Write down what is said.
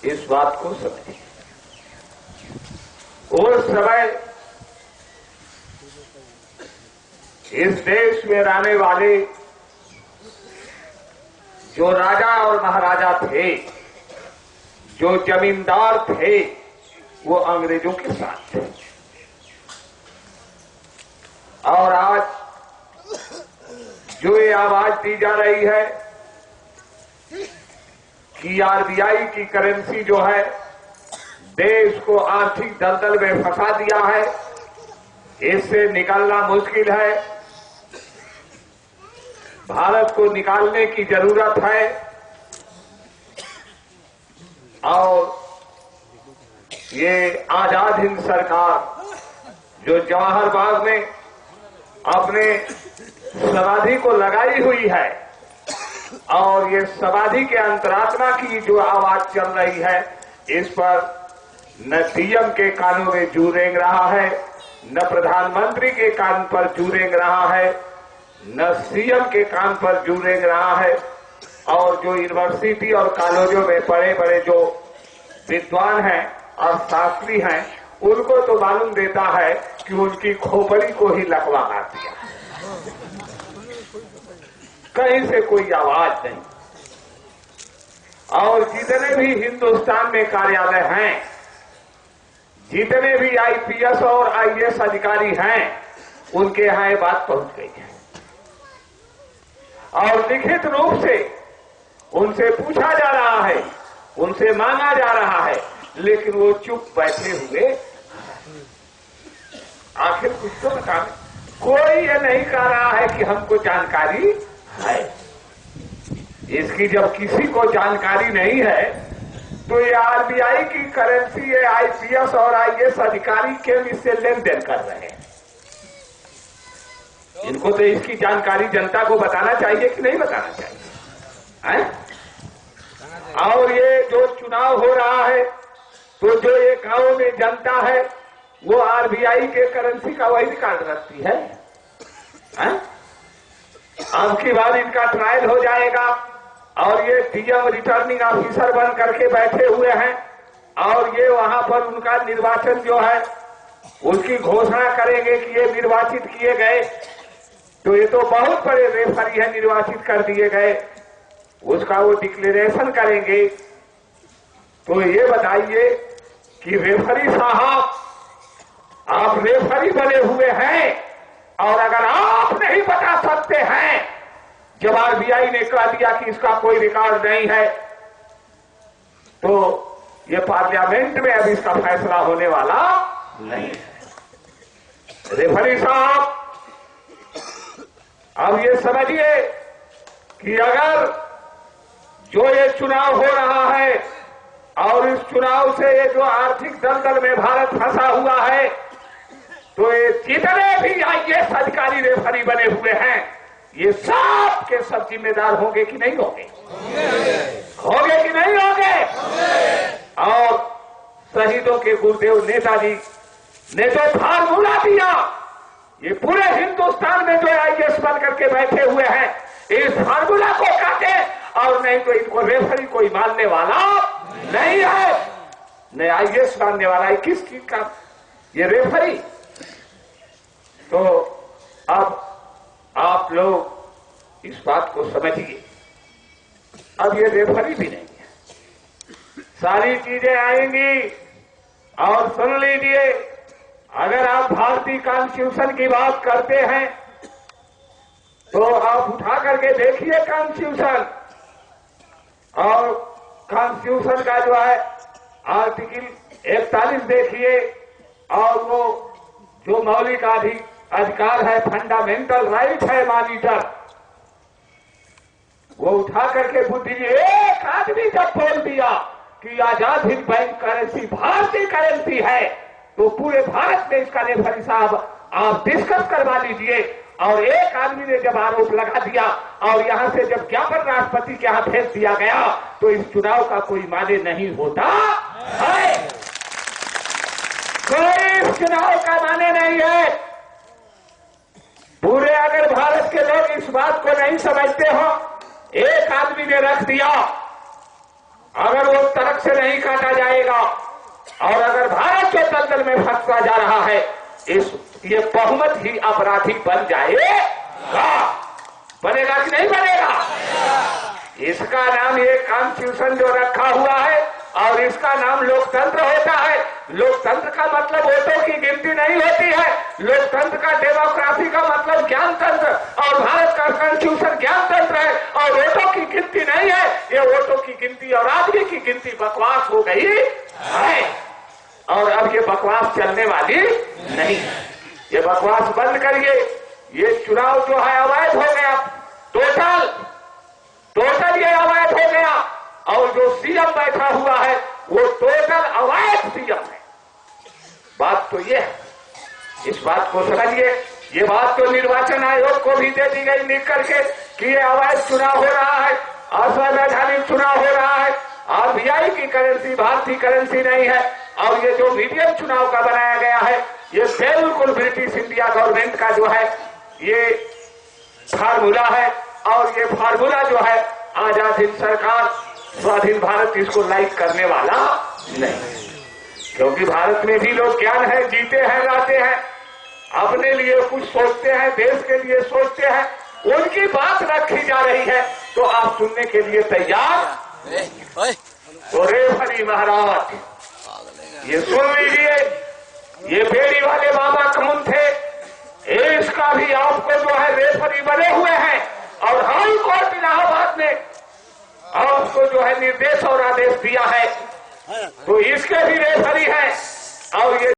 इस बात को समझिए। उस समय इस देश में रहने वाले जो राजा और महाराजा थे, जो जमींदार थे, वो अंग्रेजों के साथ थे। और आज जो ये आवाज दी जा रही है कि आरबीआई की करेंसी जो है देश को आर्थिक दलदल में फंसा दिया है, इससे निकलना मुश्किल है, भारत को निकालने की जरूरत है। और ये आजाद हिंद सरकार जो जवाहर बाग में अपने समाधि को लगाई हुई है और ये समाधि के अंतरात्मा की जो आवाज चल रही है, इस पर न सीएम के कानों में जू रेंग रहा है, न प्रधानमंत्री के कान पर जू रेंग रहा है, न सीएम के कान पर जू रेंग रहा है। और जो यूनिवर्सिटी और कॉलेजों में बड़े बड़े जो विद्वान हैं और शास्त्री हैं, उनको तो मालूम देता है कि उनकी खोपड़ी को ही लकवा मार दिया, कहीं से कोई आवाज नहीं। और जितने भी हिंदुस्तान में कार्यालय हैं, जितने भी आईपीएस और आईएएस अधिकारी हैं, उनके यहां ये बात पहुंच गई है और लिखित रूप से उनसे पूछा जा रहा है, उनसे मांगा जा रहा है, लेकिन वो चुप बैठे हुए। आखिर कुछ तो बताएं। कोई ये नहीं कह रहा है कि हमको जानकारी है। इसकी जब किसी को जानकारी नहीं है तो ये आरबीआई की करेंसी, ये आईपीएस और आईएएस अधिकारी क्यों इससे लेन देन कर रहे हैं? इनको तो इसकी जानकारी जनता को बताना चाहिए कि नहीं बताना चाहिए है? और ये जो चुनाव हो रहा है, तो जो ये गांव में जनता है वो आरबीआई के करेंसी का वही रिकॉर्ड रखती है। अब की बार इनका ट्रायल हो जाएगा और ये डीएम रिटर्निंग ऑफिसर बन करके बैठे हुए हैं और ये वहां पर उनका निर्वाचन जो है उसकी घोषणा करेंगे कि ये निर्वाचित किए गए। तो ये तो बहुत बड़े रेफरी है, निर्वाचित कर दिए गए, उसका वो डिक्लेरेशन करेंगे। तो ये बताइए कि रेफरी साहब, आप रेफरी बने हुए हैं और अगर आप नहीं बता सकते हैं, जब आरबीआई ने कह दिया कि इसका कोई रिकॉर्ड नहीं है, तो ये पार्लियामेंट में अब इसका फैसला होने वाला नहीं है। रेफरी साहब, अब ये समझिए कि अगर जो ये चुनाव हो रहा है और इस चुनाव से ये जो आर्थिक दलदल में भारत फंसा हुआ है, तो ये जितने भी आईएएस अधिकारी रेफरी बने हुए हैं, ये सब के सब जिम्मेदार होंगे कि नहीं होंगे? होंगे कि नहीं होंगे? और शहीदों के गुरुदेव नेताजी ने तो फार्मूला दिया, ये पूरे हिंदुस्तान में जो आईएएस बन करके बैठे हुए हैं, इस फार्मूला को काटे और नहीं तो इनको रेफरी कोई मानने वाला नहीं है, नहीं आईएएस मानने वाला है। किस चीज का ये रेफरी? तो अब आप लोग इस बात को समझिए, अब ये रेफरी भी नहीं है, सारी चीजें आएंगी। और सुन लीजिए, अगर आप भारतीय कॉन्स्टिट्यूशन की बात करते हैं तो आप उठा करके देखिए कॉन्स्टिट्यूशन, और कॉन्स्टिट्यूशन का जो है आर्टिकल 41 देखिए, और वो जो मौलिक अधिकार है, फंडामेंटल राइट है मॉनिटर, वो उठा करके बुद्धि एक आदमी जब बोल दिया कि आजाद हिंद बैंक करेंसी भारतीय करेंसी है, तो पूरे भारत में इसका रेफरी साहब आप डिस्कस करवा लीजिए। और एक आदमी ने जब आरोप लगा दिया और यहां से जब ज्ञापन राष्ट्रपति के हाथ भेज दिया गया, तो इस चुनाव का कोई माने नहीं होता है, कोई इस चुनाव का माने नहीं है। पूरे अगर भारत के लोग इस बात को नहीं समझते हो, एक आदमी ने रख दिया, अगर वो तर्क से नहीं नहीं काटा जाएगा। और अगर भारत जो दलदल में फंसता जा रहा है, ये बहुमत ही अपराधी बन जाएगा। बनेगा कि नहीं बनेगा? इसका नाम ये कॉन्स्टिट्यूशन जो रखा हुआ है और इसका नाम लोकतंत्र होता है। लोकतंत्र का मतलब वोटों की गिनती नहीं होती है। लोकतंत्र का, डेमोक्रेसी का मतलब ज्ञानतंत्र, और भारत का कॉन्स्टिट्यूशन ज्ञानतंत्र है और वोटों की गिनती नहीं है। ये वोटों की गिनती और आदमी की गिनती बकवास हो गई है और अब ये बकवास चलने वाली नहीं। ये बकवास बंद करिए। ये चुनाव जो है अवैध हो गया, टोटल ये अवैध हो गया। और जो सीएम बैठा हुआ है वो टोटल अवैध सीएम है। बात तो ये है, इस बात को समझिए। ये बात तो निर्वाचन आयोग को भी दे दी गई लिख करके कि ये अवैध चुनाव हो रहा है, असंवैधानिक चुनाव हो रहा है। आरबीआई की करेंसी भारतीय करेंसी नहीं है। और ये जो मीडियम चुनाव का बनाया गया है, ये बिल्कुल ब्रिटिश इंडिया गवर्नमेंट का जो है ये फार्मूला है। और ये फार्मूला जो है आजाद हिंद सरकार, स्वाधीन भारत इसको लाइक करने वाला नहीं। क्योंकि भारत में भी लोग ज्ञान है, जीते हैं, रहते हैं, अपने लिए कुछ सोचते हैं, देश के लिए सोचते हैं। उनकी बात रखी जा रही है तो आप सुनने के लिए तैयार? तो रेफरी महाराज ये सुन लीजिए, ये बेड़ी वाले बाबा कौन थे? इसका भी आपको जो है रेफरी बने हुए हैं और हाई कोर्ट इलाहाबाद ने आपको जो है निर्देश और आदेश दिया है, तो इसके भी रेफरी है। और ये